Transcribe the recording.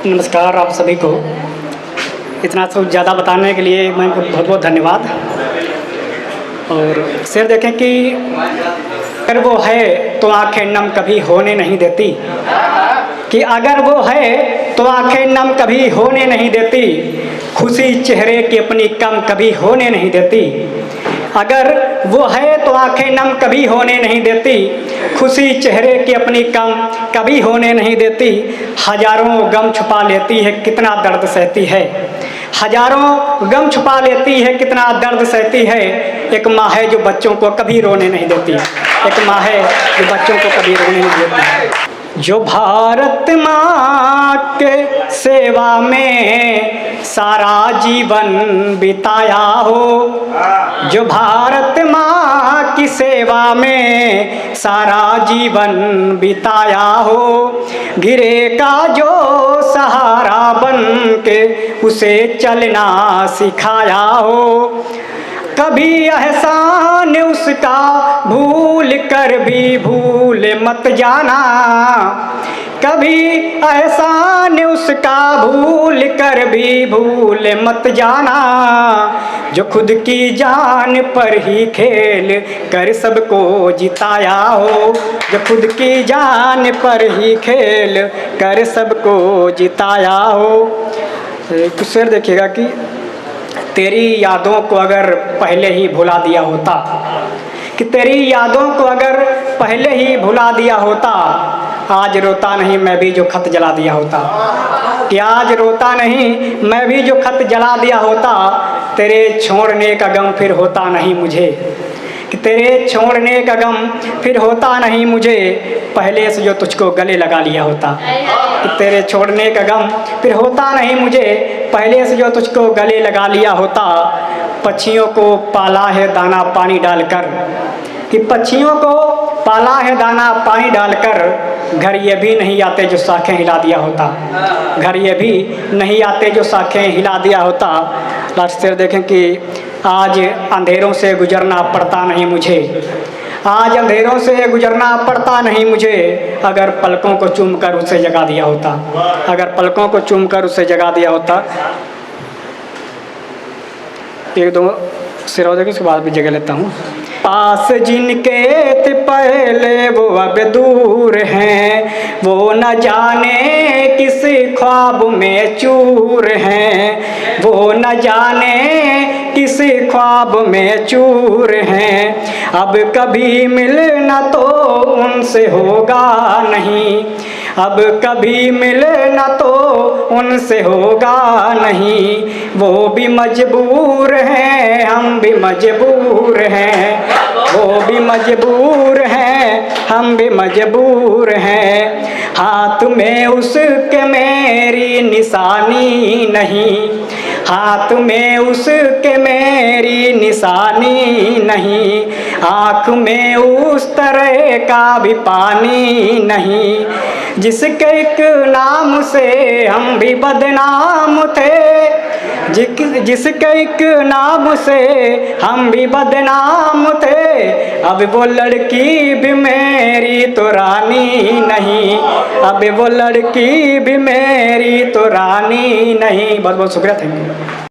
नमस्कार आप सभी को। इतना सब ज़्यादा बताने के लिए मैं बहुत बहुत धन्यवाद। और शेर देखें कि अगर वो है तो आंखें नम कभी होने नहीं देती, कि अगर वो है तो आंखें नम कभी होने नहीं देती, खुशी चेहरे की अपनी कम कभी होने नहीं देती। अगर वो है तो आंखें नम कभी होने नहीं देती, खुशी चेहरे की अपनी कम कभी होने नहीं देती। हजारों गम छुपा लेती है कितना दर्द सहती है, हजारों गम छुपा लेती है कितना दर्द सहती है। एक माँ है जो बच्चों को कभी रोने नहीं देती, एक माँ है जो बच्चों को कभी रोने नहीं देती। जो भारत माँ के सेवा में सारा जीवन बिताया हो, जो भारत माँ की सेवा में सारा जीवन बिताया हो, गिरे का जो सहारा बन के उसे चलना सिखाया हो। कभी एहसान उसका भूल कर भी भूल मत जाना, कभी एहसान उसका भूल कर भी भूल मत जाना। जो खुद की जान पर ही खेल कर सबको जिताया हो, जो खुद की जान पर ही खेल कर सबको जिताया हो। कुछ शेर देखिएगा कि तेरी यादों को अगर पहले ही भुला दिया होता, कि तेरी यादों को अगर पहले ही भुला दिया होता, आज रोता नहीं मैं भी जो खत जला दिया होता, कि आज रोता नहीं मैं भी जो खत जला दिया होता। तेरे छोड़ने का गम फिर होता नहीं मुझे, कि तेरे छोड़ने का गम फिर होता नहीं मुझे, पहले से जो तुझको गले लगा लिया होता। कि तेरे छोड़ने का गम फिर होता नहीं मुझे, पहले से जो तुझको गले लगा लिया होता। पक्षियों को पाला है दाना पानी डालकर, कि पक्षियों को पाला है दाना पानी डालकर, घर ये भी नहीं आते जो शाखें हिला दिया होता, घर ये भी नहीं आते जो शाखें हिला दिया होता। लास्ट शेर देखें कि आज अंधेरों से गुजरना पड़ता नहीं मुझे, आज अंधेरों से गुजरना पड़ता नहीं मुझे, अगर पलकों को चूम कर उसे जगा दिया होता, अगर पलकों को चूम कर उसे जगा दिया होता। एक दो शेर देखिए, उसके बाद भी जगह लेता हूँ। पास जिनके थे पहले वो अब दूर हैं, वो न जाने किस ख्वाब में चूर हैं, वो न जाने किस ख्वाब में चूर हैं। अब कभी मिलना तो उनसे होगा नहीं, अब कभी मिलना तो उनसे होगा नहीं, वो भी मजबूर हैं हम भी मजबूर हैं, वो भी मजबूर हैं हम भी मजबूर हैं। हाथ में उसके मेरी निशानी नहीं, हाथ में उसके मेरी निशानी नहीं, आँख में उस तरह का भी पानी नहीं। जिसके एक नाम से हम भी बदनाम थे, जिसके एक नाम से हम भी बदनाम थे, अब वो लड़की भी मेरी तो रानी नहीं, अब वो लड़की भी मेरी तो रानी नहीं। बहुत बहुत शुक्रिया, थैंक यू।